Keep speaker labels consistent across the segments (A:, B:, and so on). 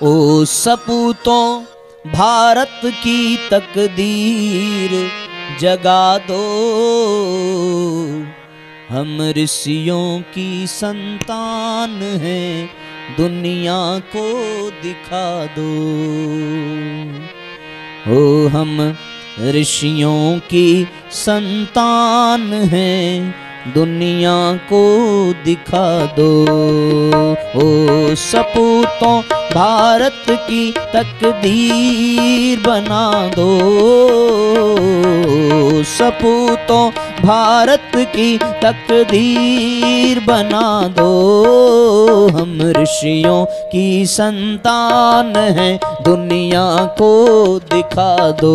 A: ओ सपूतों भारत की तकदीर जगा दो, हम ऋषियों की संतान हैं, दुनिया को दिखा दो। ओ हम ऋषियों की संतान हैं, दुनिया को दिखा दो। ओ सपूतों भारत की तकदीर बना दो, सपूतों भारत की तकदीर बना दो, हम ऋषियों की संतान हैं, दुनिया को दिखा दो।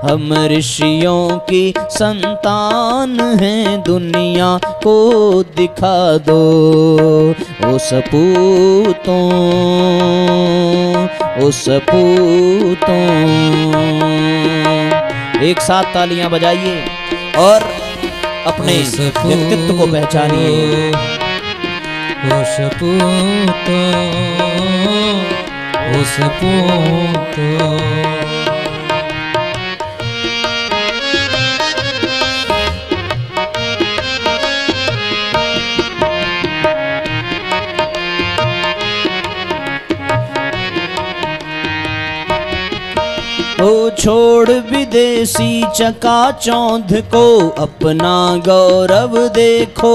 A: हम ऋषियों की संतान हैं, दुनिया को दिखा दो। ओ सपूतों, ओ सपूतों, एक साथ तालियां बजाइए और अपने व्यक्तित्व को पहचानिए।
B: ओ सपूतों, ओ सपूतों,
A: ओ छोड़ विदेशी चकाचौंध को, अपना गौरव देखो।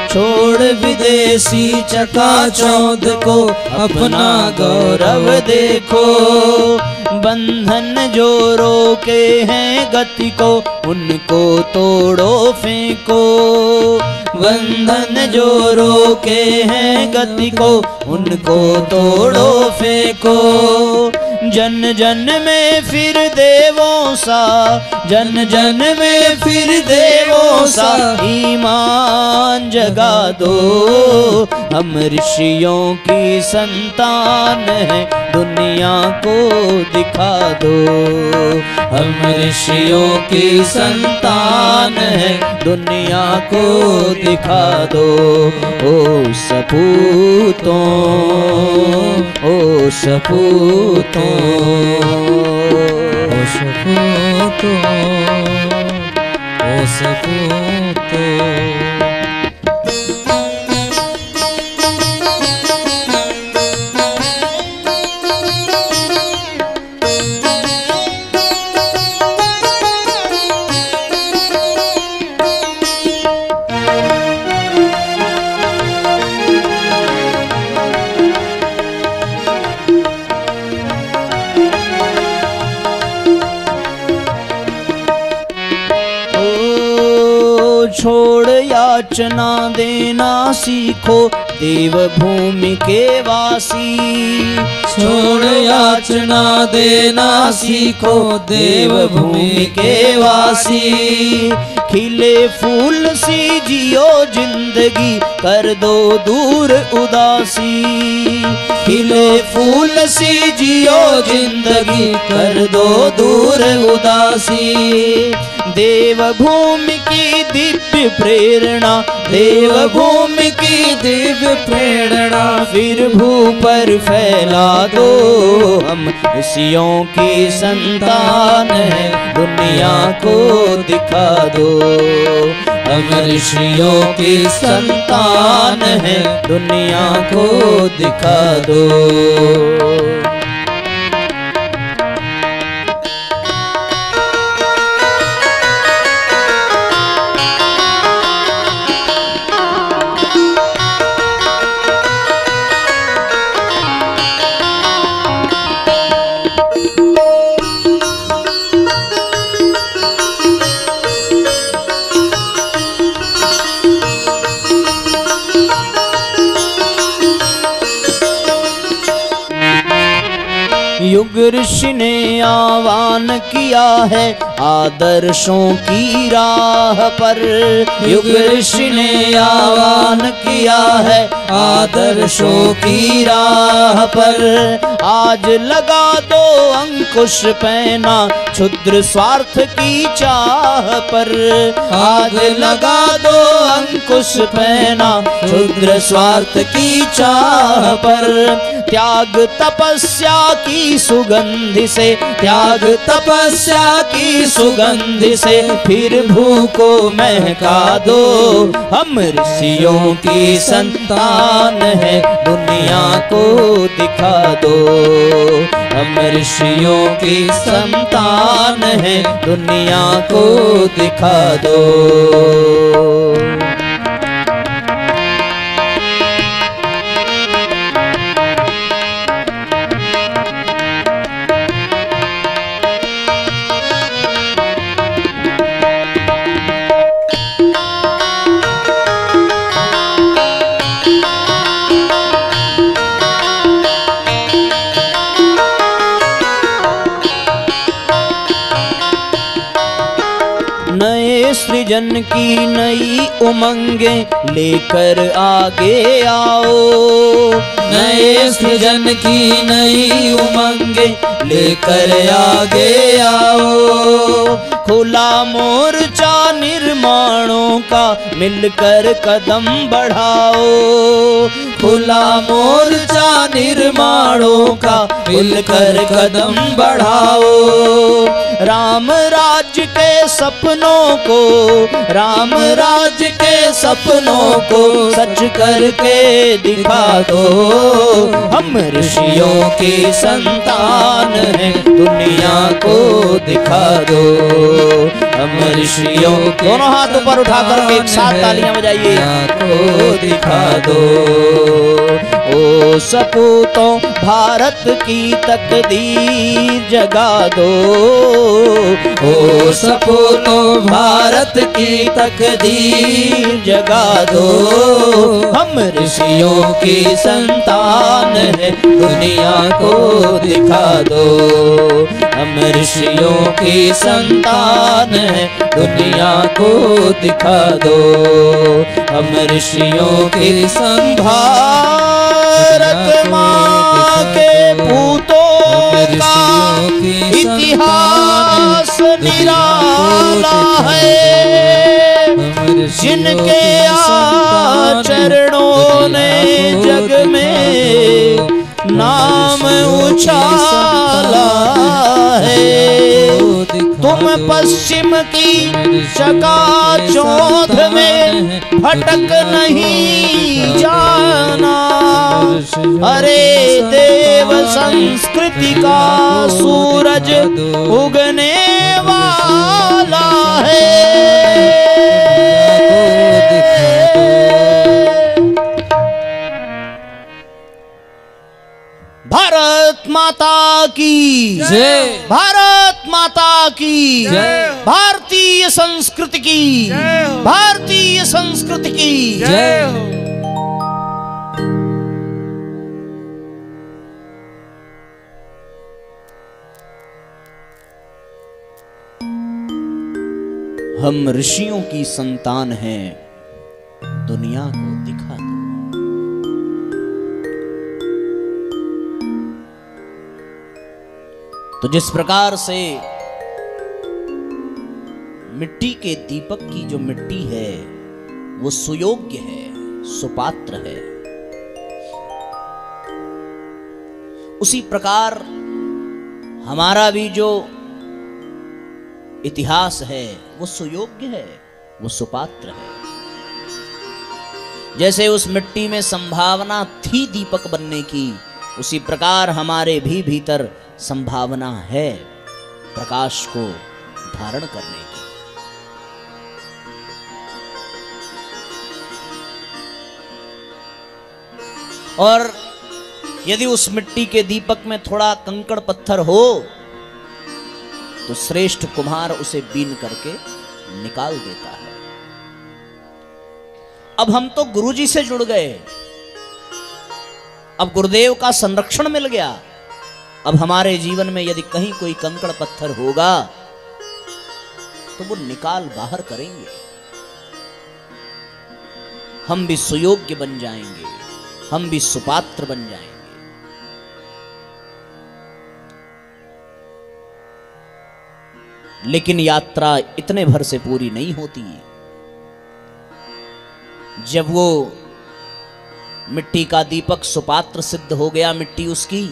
B: छोड़ विदेशी चकाचौंध को, अपना गौरव देखो।
A: बंधन जो रोके हैं गति को, उनको तोड़ो फेंको। बंधन जो रोके हैं गति को, उनको तोड़ो फेंको। जन जन में फिर देवों सा, जन जन में फिर देवों सा, ईमान जगा दो। हम ऋषियों की संतान हैं, दुनिया को दिखा दो। हम ऋषियों की संतान हैं, दुनिया को दिखा दो। ओ सपूतों, ओ सपूतों,
B: ओ सपूतों, ओ सपूतों।
A: छोड़ याचना देना सीखो, देवभूमि के वासी।
B: छोड़ याचना देना सीखो, देवभूमि के वासी।
A: खिले फूल सी जियो जिंदगी, कर दो दूर उदासी। खिले फूल सी जियो जिंदगी, कर दो दूर उदासी। देवभूमि की दिव्य प्रेरणा, देवभूमि की दिव्य प्रेरणा, फिर भू पर फैला दो। हम ऋषियों की संतान हैं, दुनिया को दिखा दो। हम ऋषियों की संतान हैं, दुनिया को दिखा दो। युग ऋषि ने आह्वान किया है, आदर्शों की राह पर
B: युग ऋषि ने आह्वान किया है, आदर्शों की राह पर
A: आज लगा दो अंकुश पहना क्षुद्र स्वार्थ की चाह पर।
B: आज लगा दो अंकुश पहना
A: क्षुद्र स्वार्थ की चाह पर। त्याग तपस्या की सुगंध से, त्याग
B: तपस्या की
A: सुगंध से फिर भूख को महका दो। हम ऋषियों की संतान है, दुनिया को दिखा दो। हम ऋषियों की संतान है, दुनिया को दिखा दो। नए सृजन की नई उमंगे लेकर आगे आओ।
B: नए सृजन की नई उमंगे लेकर आगे आओ।
A: खुला मोर्चा निर्माणों का मिलकर कदम बढ़ाओ।
B: खुला मोर्चा निर्माणों का मिलकर कदम बढ़ाओ।
A: राम राज्य के सपनों को, राम राज्य के सपनों को सच करके दिखा दो। हम ऋषियों की संतान हैं, दुनिया को दिखा दो। हम ऋषियों के, दोनों हाथ ऊपर उठा करके एक साथ तालियां बजाइए, को दिखा दो। ओ सपूतों भारत की तकदीर जगा दो।
B: ओ सपूतों भारत की
A: तकदीर जगा दो। हम ऋषियों की संतान है, दुनिया को दिखा दो। हम ऋषियों की संतान है, दुनिया को दिखा दो। हम ऋषियों की भारत माँ के पूतों का इतिहास निराला है। जिनके आचरणों ने जग में नाम उछाला है। तुम पश्चिम की चकाचौंध में भटक नहीं जाना। अरे देव संस्कृति का सूरज उगने वाला है। भारत माता की
B: जय।
A: भारत माता की
B: जय।
A: भारतीय संस्कृति की, भारतीय संस्कृति की
B: जय हो।
A: हम ऋषियों की संतान हैं, दुनिया को दिखा दो। तो जिस प्रकार से मिट्टी के दीपक की जो मिट्टी है वो सुयोग्य है, सुपात्र है, उसी प्रकार हमारा भी जो इतिहास है वो सुयोग्य है, वो सुपात्र है। जैसे उस मिट्टी में संभावना थी दीपक बनने की, उसी प्रकार हमारे भी भीतर संभावना है प्रकाश को धारण करने की। और यदि उस मिट्टी के दीपक में थोड़ा कंकड़ पत्थर हो तो श्रेष्ठ कुम्हार उसे बीन करके निकाल देता है। अब हम तो गुरुजी से जुड़ गए, अब गुरुदेव का संरक्षण मिल गया। अब हमारे जीवन में यदि कहीं कोई कंकड़ पत्थर होगा तो वो निकाल बाहर करेंगे, हम भी सुयोग्य बन जाएंगे, हम भी सुपात्र बन जाएंगे। लेकिन यात्रा इतने भर से पूरी नहीं होती। जब वो मिट्टी का दीपक सुपात्र सिद्ध हो गया, मिट्टी उसकी,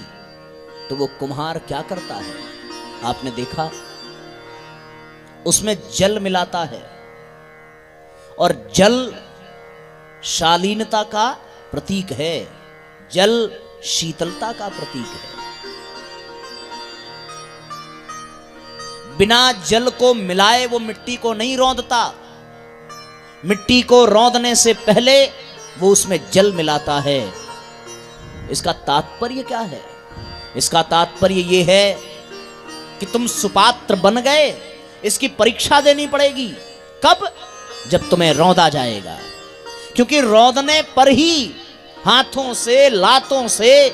A: तो वो कुम्हार क्या करता है, आपने देखा, उसमें जल मिलाता है, और जल शालीनता का प्रतीक है, जल शीतलता का प्रतीक है। बिना जल को मिलाए वो मिट्टी को नहीं रौंदता, मिट्टी को रौंदने से पहले वो उसमें जल मिलाता है। इसका तात्पर्य क्या है? इसका तात्पर्य ये है कि तुम सुपात्र बन गए, इसकी परीक्षा देनी पड़ेगी। कब? जब तुम्हें रौंदा जाएगा, क्योंकि रौंदने पर ही, हाथों से, लातों से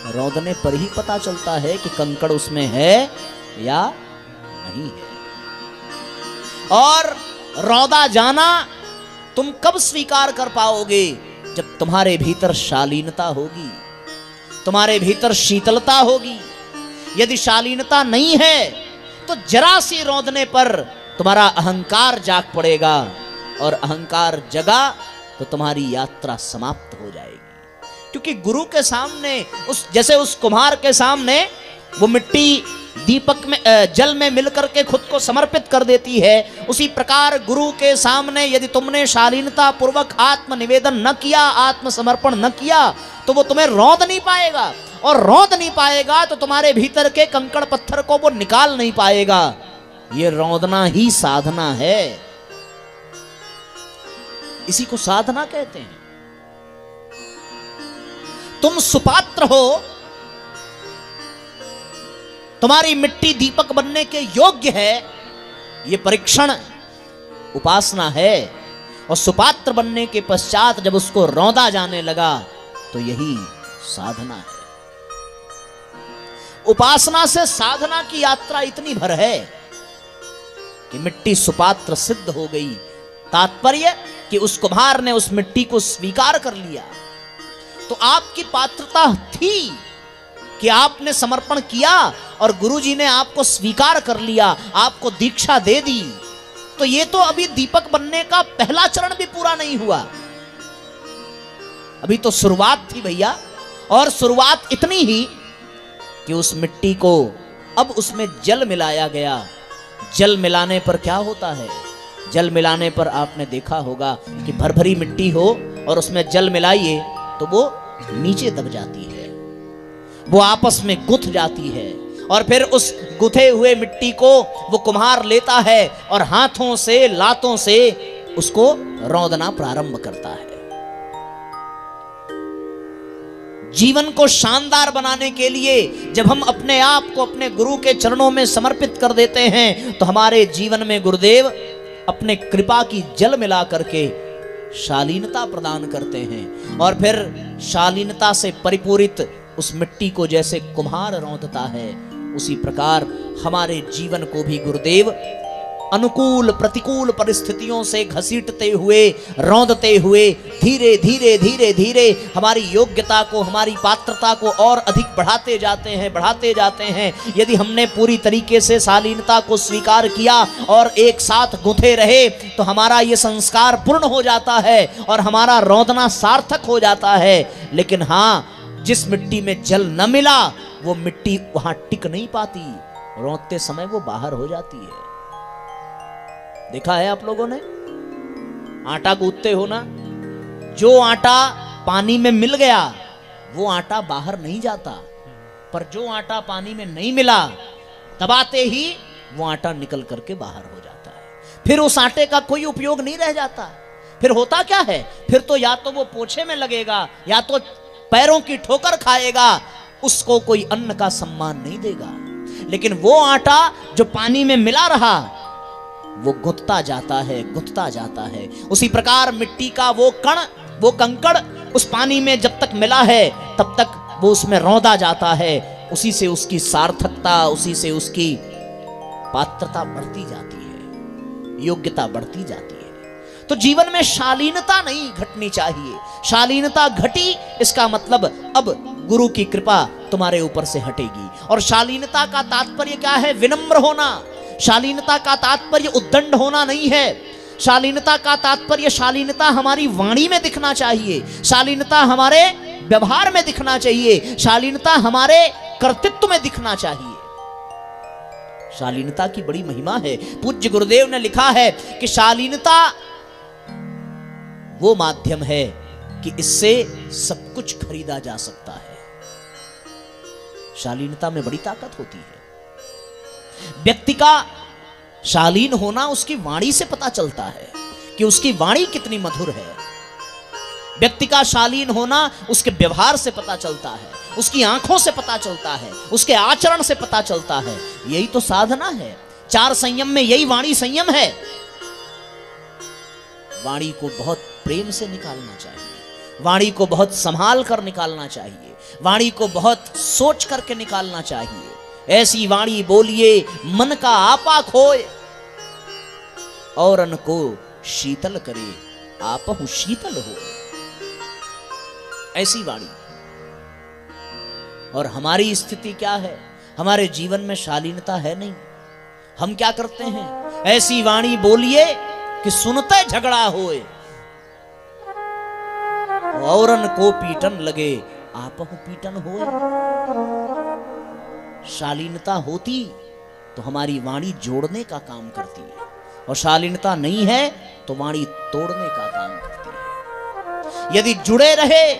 A: रौंदने पर ही पता चलता है कि कंकड़ उसमें है या नहीं है। और रौदा जाना तुम कब स्वीकार कर पाओगे? जब तुम्हारे भीतर शालीनता होगी, तुम्हारे भीतर शीतलता होगी। यदि शालीनता नहीं है तो जरा सी रौंदने पर तुम्हारा अहंकार जाग पड़ेगा, और अहंकार जगा तो तुम्हारी यात्रा समाप्त हो जाएगी। क्योंकि गुरु के सामने, जैसे उस कुम्हार के सामने वो मिट्टी दीपक में, जल में मिलकर के खुद को समर्पित कर देती है, उसी प्रकार गुरु के सामने यदि तुमने शालीनता पूर्वक आत्म निवेदन न किया, आत्मसमर्पण न किया, तो वो तुम्हें रौंद नहीं पाएगा, और रौंद नहीं पाएगा तो तुम्हारे भीतर के कंकड़ पत्थर को वो निकाल नहीं पाएगा। ये रौंदना ही साधना है, इसी को साधना कहते हैं। तुम सुपात्र हो, तुम्हारी मिट्टी दीपक बनने के योग्य है, ये परीक्षण उपासना है। और सुपात्र बनने के पश्चात जब उसको रौंदा जाने लगा तो यही साधना है। उपासना से साधना की यात्रा इतनी भर है कि मिट्टी सुपात्र सिद्ध हो गई। तात्पर्य कि उस कुम्हार ने उस मिट्टी को स्वीकार कर लिया। तो आपकी पात्रता थी कि आपने समर्पण किया और गुरुजी ने आपको स्वीकार कर लिया, आपको दीक्षा दे दी। तो ये तो अभी दीपक बनने का पहला चरण भी पूरा नहीं हुआ, अभी तो शुरुआत थी भैया। और शुरुआत इतनी ही कि उस मिट्टी को अब उसमें जल मिलाया गया। जल मिलाने पर क्या होता है? जल मिलाने पर आपने देखा होगा कि भरभरी मिट्टी हो और उसमें जल मिलाइए तो वो नीचे दब जाती है, वो आपस में गुथ जाती है, और फिर उस गुथे हुए मिट्टी को वो कुम्हार लेता है और हाथों से, लातों से उसको रौंदना प्रारंभ करता है। जीवन को शानदार बनाने के लिए जब हम अपने आप को अपने गुरु के चरणों में समर्पित कर देते हैं तो हमारे जीवन में गुरुदेव अपने कृपा की जल मिला करके शालीनता प्रदान करते हैं। और फिर शालीनता से परिपूरित उस मिट्टी को जैसे कुम्हार रौंदता है, उसी प्रकार हमारे जीवन को भी गुरुदेव अनुकूल प्रतिकूल परिस्थितियों से घसीटते हुए, रौंदते हुए धीरे धीरे धीरे धीरे हमारी योग्यता को, हमारी पात्रता को और अधिक बढ़ाते जाते हैं। यदि हमने पूरी तरीके से शालीनता को स्वीकार किया और एक साथ गुंथे रहे तो हमारा ये संस्कार पूर्ण हो जाता है और हमारा रौंदना सार्थक हो जाता है। लेकिन हाँ, जिस मिट्टी में जल न मिला वो मिट्टी वहां टिक नहीं पाती, रौंदते समय वो बाहर हो जाती है। देखा है आप लोगों ने? आटा गूंथते हो ना, जो आटा पानी में मिल गया वो आटा बाहर नहीं जाता, पर जो आटा पानी में नहीं मिला दबाते ही वो आटा निकल करके बाहर हो जाता है। फिर उस आटे का कोई उपयोग नहीं रह जाता। फिर होता क्या है? फिर तो या तो वो पोछे में लगेगा या तो पैरों की ठोकर खाएगा, उसको कोई अन्न का सम्मान नहीं देगा। लेकिन वो आटा जो पानी में मिला रहा वो गुंथता जाता है। उसी प्रकार मिट्टी का वो कण, वो कंकड़ उस पानी में जब तक मिला है तब तक वो उसमें रौंदा जाता है। उसी से उसकी सार्थकता, उसी से उसकी पात्रता बढ़ती जाती है, योग्यता बढ़ती जाती है। तो जीवन में शालीनता नहीं घटनी चाहिए। शालीनता घटी इसका मतलब अब गुरु की कृपा तुम्हारे ऊपर से हटेगी। और शालीनता का तात्पर्य क्या है? विनम्र होना। शालीनता का तात्पर्य उद्दंड होना नहीं है। शालीनता का तात्पर्य, शालीनता हमारी वाणी में दिखना चाहिए, शालीनता हमारे व्यवहार में दिखना चाहिए, शालीनता हमारे कर्तृत्व में दिखना चाहिए। शालीनता की बड़ी महिमा है। पूज्य गुरुदेव ने लिखा है कि शालीनता वो माध्यम है कि इससे सब कुछ खरीदा जा सकता है। शालीनता में बड़ी ताकत होती है। व्यक्ति का शालीन होना उसकी वाणी से पता चलता है कि उसकी वाणी कितनी मधुर है। व्यक्ति का शालीन होना उसके व्यवहार से पता चलता है, उसकी आंखों से पता चलता है, उसके आचरण से पता चलता है। यही तो साधना है। 4 संयम में यही वाणी संयम है। वाणी को बहुत प्रेम से निकालना चाहिए, वाणी को बहुत संभाल कर निकालना चाहिए, वाणी को बहुत सोच करके निकालना चाहिए। ऐसी वाणी बोलिए मन का आपा खोए, औरन को शीतल करे आपहु शीतल हो। ऐसी वाणी। और हमारी स्थिति क्या है? हमारे जीवन में शालीनता है नहीं। हम क्या करते हैं? ऐसी वाणी बोलिए कि सुनते झगड़ा होए, औरन को पीटन लगे आपहु पीटन होए। शालीनता होती तो हमारी वाणी जोड़ने का काम करती है, और शालीनता नहीं है तो वाणी तोड़ने का काम करती है। यदि जुड़े रहे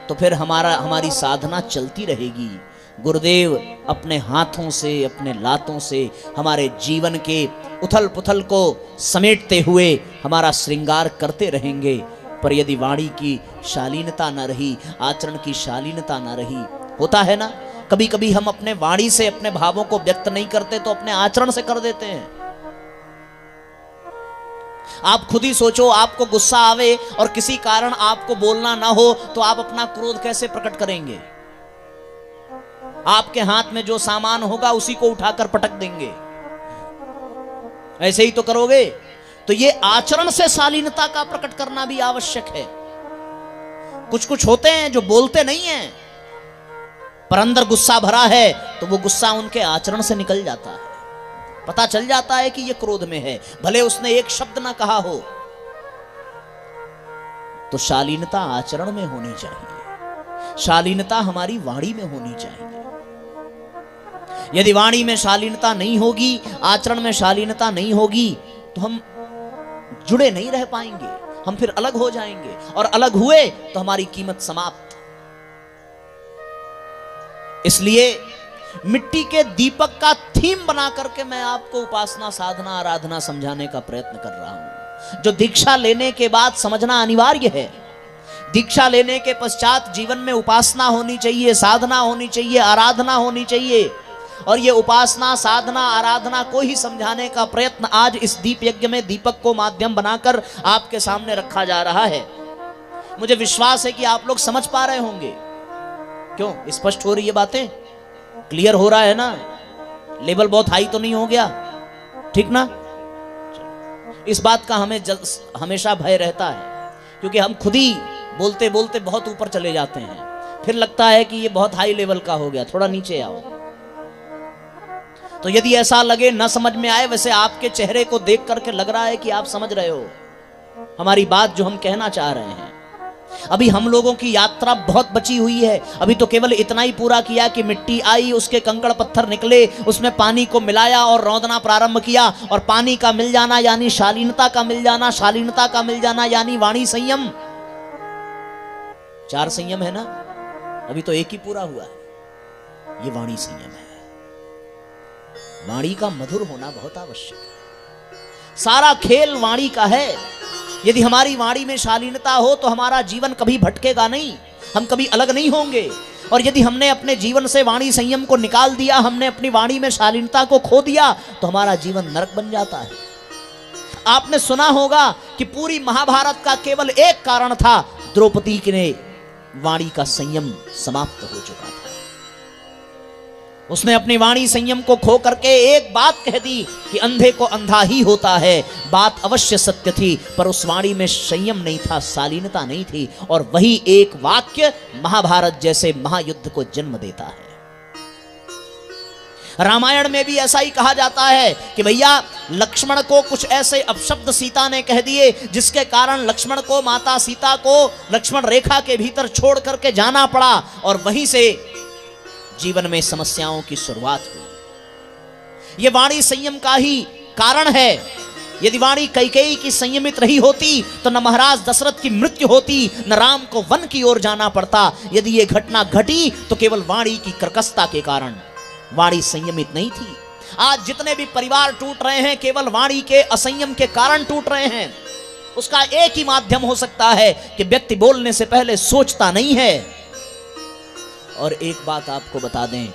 A: तो फिर हमारी साधना चलती रहेगी। गुरुदेव अपने हाथों से, अपने लातों से हमारे जीवन के उथल पुथल को समेटते हुए हमारा श्रृंगार करते रहेंगे। पर यदि वाणी की शालीनता न रही, आचरण की शालीनता न रही, होता है ना, कभी कभी हम अपने वाणी से अपने भावों को व्यक्त नहीं करते तो अपने आचरण से कर देते हैं। आप खुद ही सोचो, आपको गुस्सा आवे और किसी कारण आपको बोलना ना हो तो आप अपना क्रोध कैसे प्रकट करेंगे? आपके हाथ में जो सामान होगा उसी को उठाकर पटक देंगे। ऐसे ही तो करोगे। तो ये आचरण से शालीनता का प्रकट करना भी आवश्यक है। कुछ कुछ होते हैं जो बोलते नहीं हैं, पर अंदर गुस्सा भरा है तो वो गुस्सा उनके आचरण से निकल जाता है। पता चल जाता है कि ये क्रोध में है, भले उसने एक शब्द ना कहा हो। तो शालीनता आचरण में होनी चाहिए, शालीनता हमारी वाणी में होनी चाहिए। यदि वाणी में शालीनता नहीं होगी, आचरण में शालीनता नहीं होगी, तो हम जुड़े नहीं रह पाएंगे, हम फिर अलग हो जाएंगे, और अलग हुए तो हमारी कीमत समाप्त। इसलिए मिट्टी के दीपक का थीम बना करके मैं आपको उपासना, साधना, आराधना समझाने का प्रयत्न कर रहा हूं, जो दीक्षा लेने के बाद समझना अनिवार्य है। दीक्षा लेने के पश्चात जीवन में उपासना होनी चाहिए, साधना होनी चाहिए, आराधना होनी चाहिए। और ये उपासना, साधना, आराधना को ही समझाने का प्रयत्न आज इस दीप यज्ञ में दीपक को माध्यम बनाकर आपके सामने रखा जा रहा है। मुझे विश्वास है कि आप लोग समझ पा रहे होंगे। क्यों? स्पष्ट हो रही है बातें? क्लियर हो रहा है ना? लेवल बहुत हाई तो नहीं हो गया? ठीक ना? इस बात का हमें हमेशा भय रहता है, क्योंकि हम खुद ही बोलते बोलते बहुत ऊपर चले जाते हैं, फिर लगता है कि ये बहुत हाई लेवल का हो गया, थोड़ा नीचे आओ। तो यदि ऐसा लगे, न समझ में आए, वैसे आपके चेहरे को देख करके लग रहा है कि आप समझ रहे हो हमारी बात जो हम कहना चाह रहे हैं। अभी हम लोगों की यात्रा बहुत बची हुई है। अभी तो केवल इतना ही पूरा किया कि मिट्टी आई, उसके कंकड़ पत्थर निकले, उसमें पानी को मिलाया और रौंदना प्रारंभ किया। और पानी का मिल जाना यानी शालीनता का मिल जाना, शालीनता का मिल जाना यानी वाणी संयम। 4 संयम है ना, अभी तो एक ही पूरा हुआ है, ये वाणी संयम है। वाणी का मधुर होना बहुत आवश्यक है। सारा खेल वाणी का है। यदि हमारी वाणी में शालीनता हो तो हमारा जीवन कभी भटकेगा नहीं, हम कभी अलग नहीं होंगे। और यदि हमने अपने जीवन से वाणी संयम को निकाल दिया, हमने अपनी वाणी में शालीनता को खो दिया, तो हमारा जीवन नरक बन जाता है। आपने सुना होगा कि पूरी महाभारत का केवल एक कारण था, द्रौपदी के वाणी का संयम समाप्त हो चुका था। उसने अपनी वाणी संयम को खो करके एक बात कह दी कि अंधे को अंधा ही होता है। बात अवश्य सत्य थी, पर उस वाणी में संयम नहीं था, शालीनता नहीं थी, और वही एक वाक्य महाभारत जैसे महायुद्ध को जन्म देता है। रामायण में भी ऐसा ही कहा जाता है कि भैया लक्ष्मण को कुछ ऐसे अपशब्द सीता ने कह दिए जिसके कारण लक्ष्मण को, माता सीता को लक्ष्मण रेखा के भीतर छोड़ करके जाना पड़ा, और वहीं से जीवन में समस्याओं की शुरुआत हुई। यह वाणी संयम का ही कारण है। यदि वाणी कैकेयी की संयमित रही होती तो न महाराज दशरथ की मृत्यु होती, न राम को वन की ओर जाना पड़ता। यदि यह घटना घटी तो केवल वाणी की कर्कशता के कारण। वाणी संयमित नहीं थी। आज जितने भी परिवार टूट रहे हैं केवल वाणी के असंयम के कारण टूट रहे हैं। उसका एक ही माध्यम हो सकता है कि व्यक्ति बोलने से पहले सोचता नहीं है। और एक बात आपको बता दें,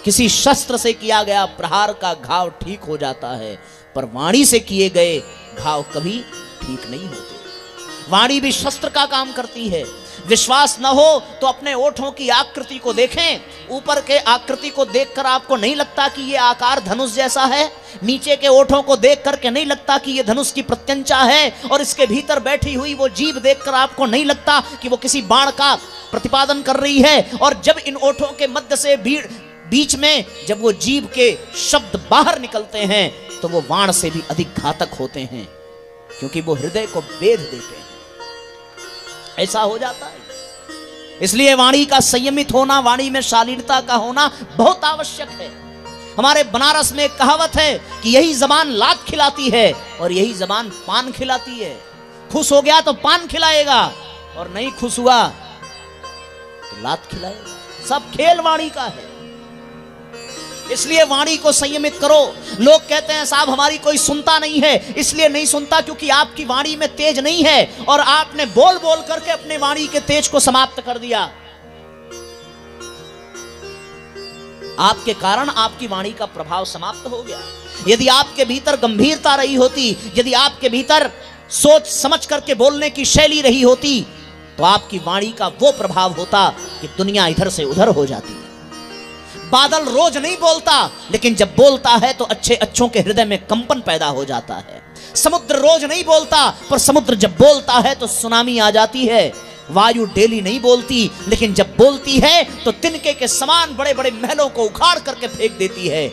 A: किसी शस्त्र से किया गया प्रहार का घाव ठीक हो जाता है, पर वाणी से किए गए घाव कभी ठीक नहीं होते। वाणी भी शस्त्र का काम करती है। विश्वास न हो तो अपने ओठों की आकृति को देखें। ऊपर के आकृति को देखकर आपको नहीं लगता कि यह आकार धनुष जैसा है? नीचे के ओठों को देख करके नहीं लगता कि यह धनुष की प्रत्यंचा है? और इसके भीतर बैठी हुई वो जीभ देखकर आपको नहीं लगता कि वो किसी बाण का प्रतिपादन कर रही है? और जब इन ओठों के मध्य से बीच में जब वो जीभ के शब्द बाहर निकलते हैं तो वो बाण से भी अधिक घातक होते हैं, क्योंकि वो हृदय को वेध देते हैं। ऐसा हो जाता है। इसलिए वाणी का संयमित होना, वाणी में शालीनता का होना बहुत आवश्यक है। हमारे बनारस में एक कहावत है कि यही जबान लात खिलाती है और यही जबान पान खिलाती है। खुश हो गया तो पान खिलाएगा, और नहीं खुश हुआ तो लात खिलाएगा। सब खेल वाणी का है। इसलिए वाणी को संयमित करो। लोग कहते हैं साहब हमारी कोई सुनता नहीं है। इसलिए नहीं सुनता क्योंकि आपकी वाणी में तेज नहीं है, और आपने बोल बोल करके अपने वाणी के तेज को समाप्त कर दिया। आपके कारण आपकी वाणी का प्रभाव समाप्त हो गया। यदि आपके भीतर गंभीरता रही होती, यदि आपके भीतर सोच समझ करके बोलने की शैली रही होती, तो आपकी वाणी का वो प्रभाव होता कि दुनिया इधर से उधर हो जाती। बादल रोज नहीं बोलता, लेकिन जब बोलता है तो अच्छे अच्छों के हृदय में कंपन पैदा हो जाता है। समुद्र रोज नहीं बोलता, पर समुद्र जब बोलता है तो सुनामी आ जाती है। वायु डेली नहीं बोलती, लेकिन जब बोलती है तो तिनके के समान बड़े बड़े महलों को उखाड़ करके फेंक देती है।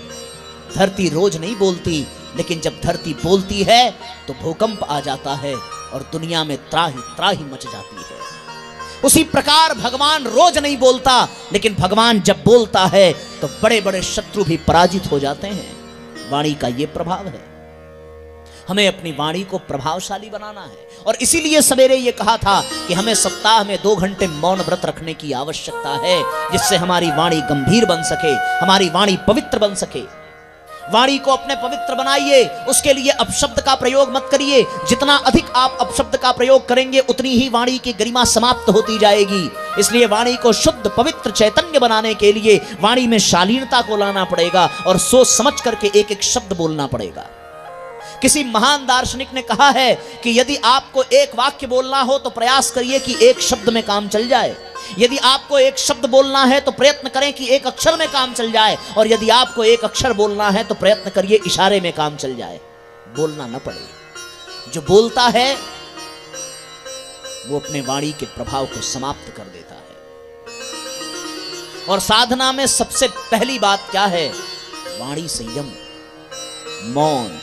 A: धरती रोज नहीं बोलती, लेकिन जब धरती बोलती है तो भूकंप आ जाता है और दुनिया में त्राही त्राही मच जाती है। उसी प्रकार भगवान रोज नहीं बोलता, लेकिन भगवान जब बोलता है तो बड़े बड़े शत्रु भी पराजित हो जाते हैं। वाणी का यह प्रभाव है। हमें अपनी वाणी को प्रभावशाली बनाना है, और इसीलिए सवेरे यह कहा था कि हमें सप्ताह में 2 घंटे मौन व्रत रखने की आवश्यकता है, जिससे हमारी वाणी गंभीर बन सके, हमारी वाणी पवित्र बन सके। वाणी को अपने पवित्र बनाइए। उसके लिए अपशब्द का प्रयोग मत करिए। जितना अधिक आप अपशब्द का प्रयोग करेंगे उतनी ही वाणी की गरिमा समाप्त होती जाएगी। इसलिए वाणी को शुद्ध पवित्र चैतन्य बनाने के लिए वाणी में शालीनता को लाना पड़ेगा, और सोच समझ करके एक एक शब्द बोलना पड़ेगा। किसी महान दार्शनिक ने कहा है कि यदि आपको एक वाक्य बोलना हो तो प्रयास करिए कि एक शब्द में काम चल जाए। यदि आपको एक शब्द बोलना है तो प्रयत्न करें कि एक अक्षर में काम चल जाए, और यदि आपको एक अक्षर बोलना है तो प्रयत्न करिए इशारे में काम चल जाए, बोलना न पड़े। जो बोलता है वो अपने वाणी के प्रभाव को समाप्त कर देता है। और साधना में सबसे पहली बात क्या है? वाणी संयम, मौन।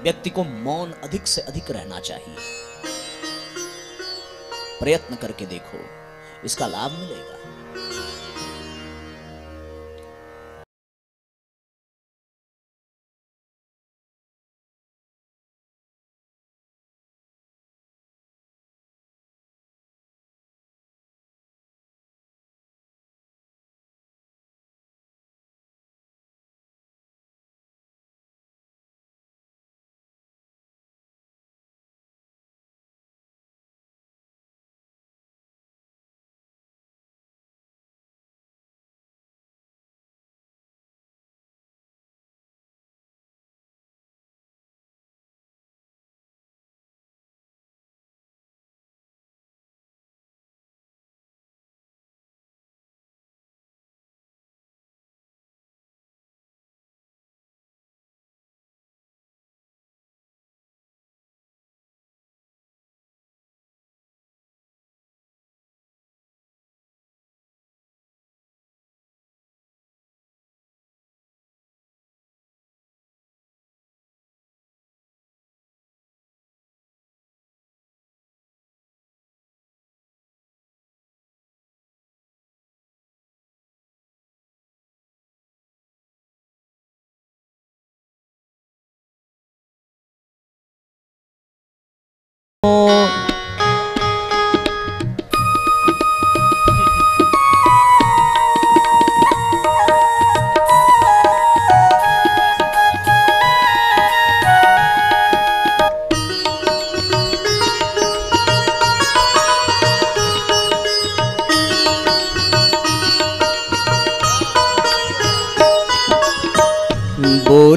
A: व्यक्ति को मौन अधिक से अधिक रहना चाहिए। प्रयत्न करके देखो, इसका लाभ मिलेगा।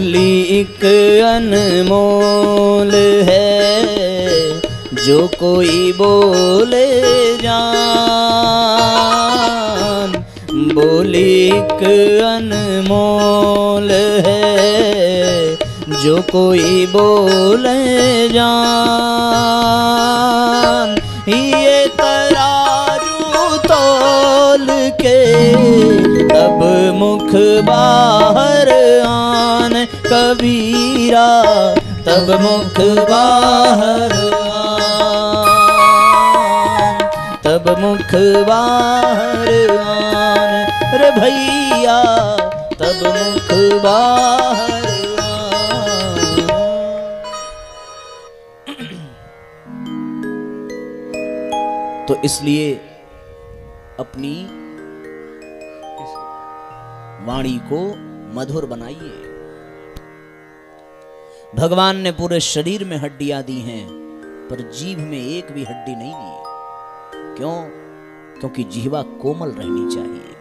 A: बोली एक अनमोल है जो कोई बोले जान, बोली एक अनमोल है जो कोई बोले जान। ये तराजू तोल के तब मुख बाहर आन, कबीरा तब मुख बाहर आन, तब मुख बाहर आन रे भैया, तब मुख बाहर आन। तो इसलिए अपनी वाणी को मधुर बनाइए। भगवान ने पूरे शरीर में हड्डियां दी हैं, पर जीभ में एक भी हड्डी नहीं दी। क्यों? क्योंकि जीवा कोमल रहनी चाहिए।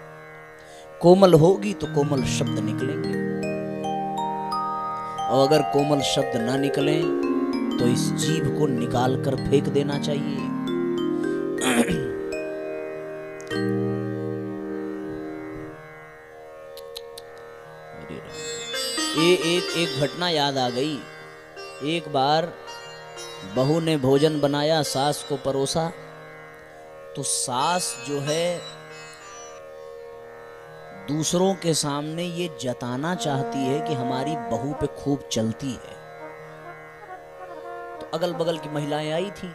A: कोमल होगी तो कोमल शब्द निकलेंगे, और अगर कोमल शब्द ना निकलें तो इस जीभ को निकाल कर फेंक देना चाहिए। एक घटना याद आ गई। एक बार बहू ने भोजन बनाया, सास को परोसा, तो सास जो है दूसरों के सामने ये जताना चाहती है कि हमारी बहू पे खूब चलती है। तो अगल बगल की महिलाएं आई थी,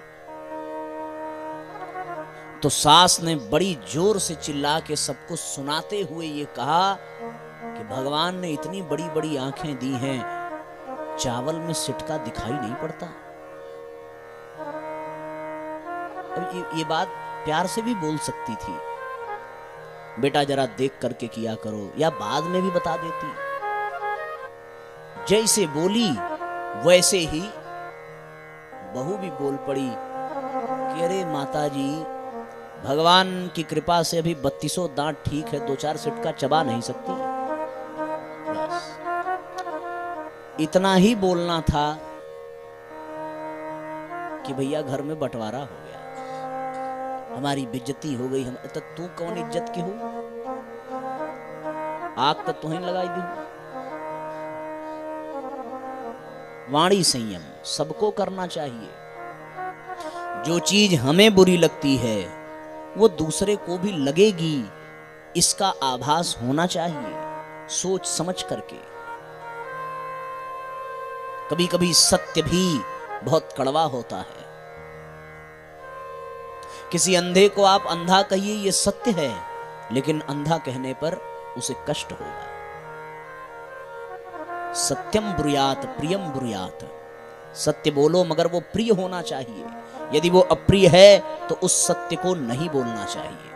A: तो सास ने बड़ी जोर से चिल्ला के सबको सुनाते हुए ये कहा कि भगवान ने इतनी बड़ी बड़ी आंखें दी हैं, चावल में सिटका दिखाई नहीं पड़ता। अब ये बात प्यार से भी बोल सकती थी, बेटा जरा देख करके किया करो, या बाद में भी बता देती। जैसे बोली वैसे ही बहू भी बोल पड़ी कि अरे माता जी, भगवान की कृपा से अभी 32 दांत ठीक है, 2-4 सिटका चबा नहीं सकती। बस इतना ही बोलना था कि भैया घर में बंटवारा हो गया, हमारी बेइज्जती हो गई। हम तो तू कौन इज्जत की हो, आग तो तुम्हें लगाई दी। वाणी संयम सबको करना चाहिए। जो चीज हमें बुरी लगती है वो दूसरे को भी लगेगी, इसका आभास होना चाहिए, सोच समझ करके। कभी कभी सत्य भी बहुत कड़वा होता है। किसी अंधे को आप अंधा कहिए ये सत्य है, लेकिन अंधा कहने पर उसे कष्ट होगा। सत्यम ब्रूयात प्रियम ब्रूयात, सत्य बोलो मगर वो प्रिय होना चाहिए। यदि वो अप्रिय है तो उस सत्य को नहीं बोलना चाहिए।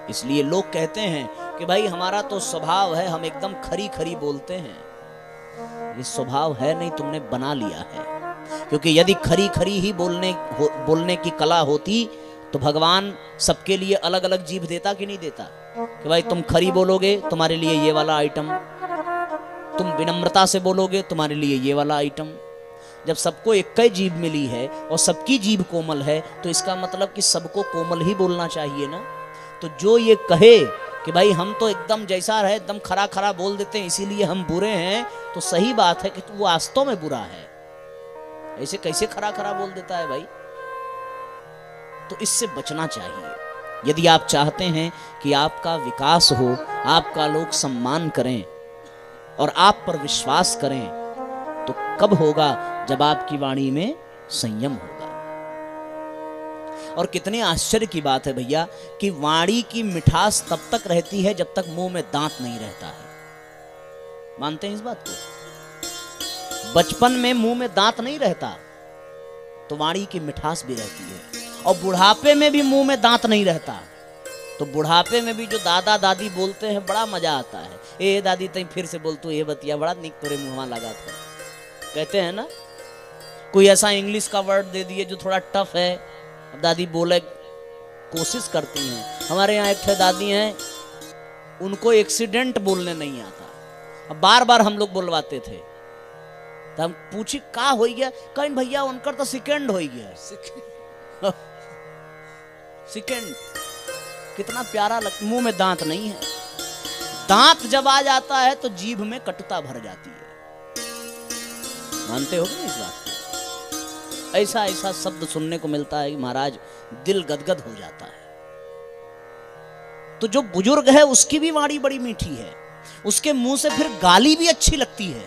A: इसलिए लोग कहते हैं कि भाई हमारा तो स्वभाव है, हम एकदम खरी खरी बोलते हैं। ये स्वभाव है नहीं, तुमने बना लिया है। क्योंकि यदि खरी खरी ही बोलने की कला होती तो भगवान सबके लिए अलग अलग जीभ देता कि नहीं देता, कि भाई तुम खरी बोलोगे तुम्हारे लिए ये वाला आइटम, तुम विनम्रता से बोलोगे तुम्हारे लिए ये वाला आइटम। जब सबको एक ही जीभ मिली है और सबकी जीभ कोमल है, तो इसका मतलब कि सबको कोमल ही बोलना चाहिए ना। तो जो ये कहे कि भाई हम तो एकदम जैसा रहे एकदम खरा खरा बोल देते हैं इसीलिए हम बुरे हैं, तो सही बात है कि वो वास्तव में बुरा है। ऐसे कैसे खरा खरा बोल देता है भाई? तो इससे बचना चाहिए। यदि आप चाहते हैं कि आपका विकास हो, आपका लोग सम्मान करें और आप पर विश्वास करें, तो कब होगा? जब आपकी वाणी में संयम होगा। और कितने आश्चर्य की बात है भैया कि वाणी की मिठास तब तक रहती है जब तक मुंह में दांत नहीं रहता है। मानते हैं इस बात को? बचपन में मुंह में दांत नहीं रहता तो वाणी की मिठास भी रहती है, और बुढ़ापे में भी मुंह में दांत नहीं रहता तो बुढ़ापे में भी जो दादा दादी बोलते हैं बड़ा मजा आता है। ए दादी तई फिर से बोल, तू ये बतिया बड़ा निक तोरे मुंह लगा था, कहते हैं ना। कोई ऐसा इंग्लिश का वर्ड दे दिए जो थोड़ा टफ है, अब दादी बोले कोशिश करती हैं। हमारे यहाँ एक दादी हैं, उनको एक्सीडेंट बोलने नहीं आता, अब बार बार हम लोग बुलवाते थे तो हम पूछी का हो गया, कहीं भैया उनकर तो सेकंड हो गया। सेकंड कितना प्यारा लगता, मुंह में दांत नहीं है, दांत जब आ जाता है तो जीभ में कटुता भर जाती है। मानते हो कि इस बात को? ऐसा ऐसा शब्द सुनने को मिलता है कि महाराज दिल गदगद हो जाता है। तो जो बुजुर्ग है उसकी भी वाणी बड़ी मीठी है, उसके मुंह से फिर गाली भी अच्छी लगती है,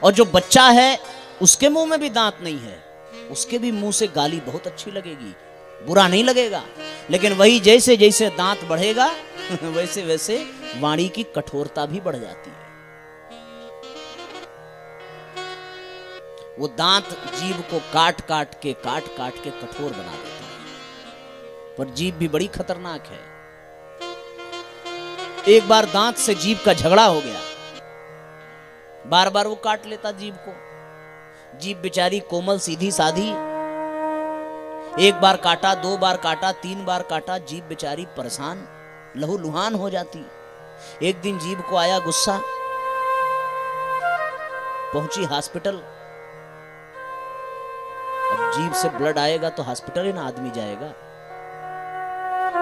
A: और जो बच्चा है उसके मुंह में भी दांत नहीं है, उसके भी मुंह से गाली बहुत अच्छी लगेगी, बुरा नहीं लगेगा। लेकिन वही जैसे जैसे दांत बढ़ेगा वैसे वैसे वाणी की कठोरता भी बढ़ जाती है। वो दांत जीभ को काट काट के कठोर बना देते हैं। पर जीभ भी बड़ी खतरनाक है। एक बार दांत से जीभ का झगड़ा हो गया, बार बार वो काट लेता जीभ को। जीभ बेचारी कोमल सीधी साधी, एक बार काटा, दो बार काटा, तीन बार काटा, जीभ बेचारी परेशान लहू लुहान हो जाती। एक दिन जीभ को आया गुस्सा, पहुंची हॉस्पिटल। अब जीभ से ब्लड आएगा तो हॉस्पिटल ही ना आदमी जाएगा।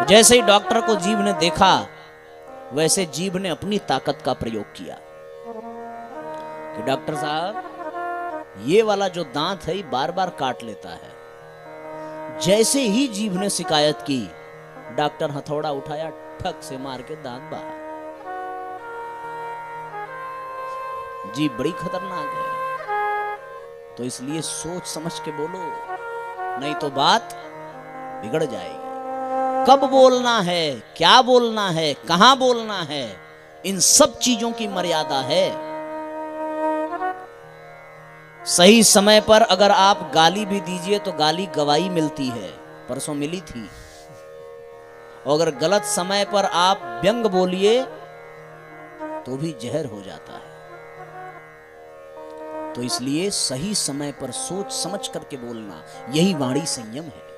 A: जैसे ही डॉक्टर को जीभ ने देखा वैसे जीभ ने अपनी ताकत का प्रयोग किया कि डॉक्टर साहब ये वाला जो दांत है बार बार काट लेता है। जैसे ही जीभ ने शिकायत की, डॉक्टर हथौड़ा उठाया, ठक से मार के दांत बाहर। जीभ बड़ी खतरनाक है, तो इसलिए सोच समझ के बोलो, नहीं तो बात बिगड़ जाएगी। कब बोलना है, क्या बोलना है, कहां बोलना है, इन सब चीजों की मर्यादा है। सही समय पर अगर आप गाली भी दीजिए तो गाली गवाही मिलती है, परसों मिली थी। और अगर गलत समय पर आप व्यंग बोलिए तो भी जहर हो जाता है। तो इसलिए सही समय पर सोच समझ करके बोलना, यही वाणी संयम है।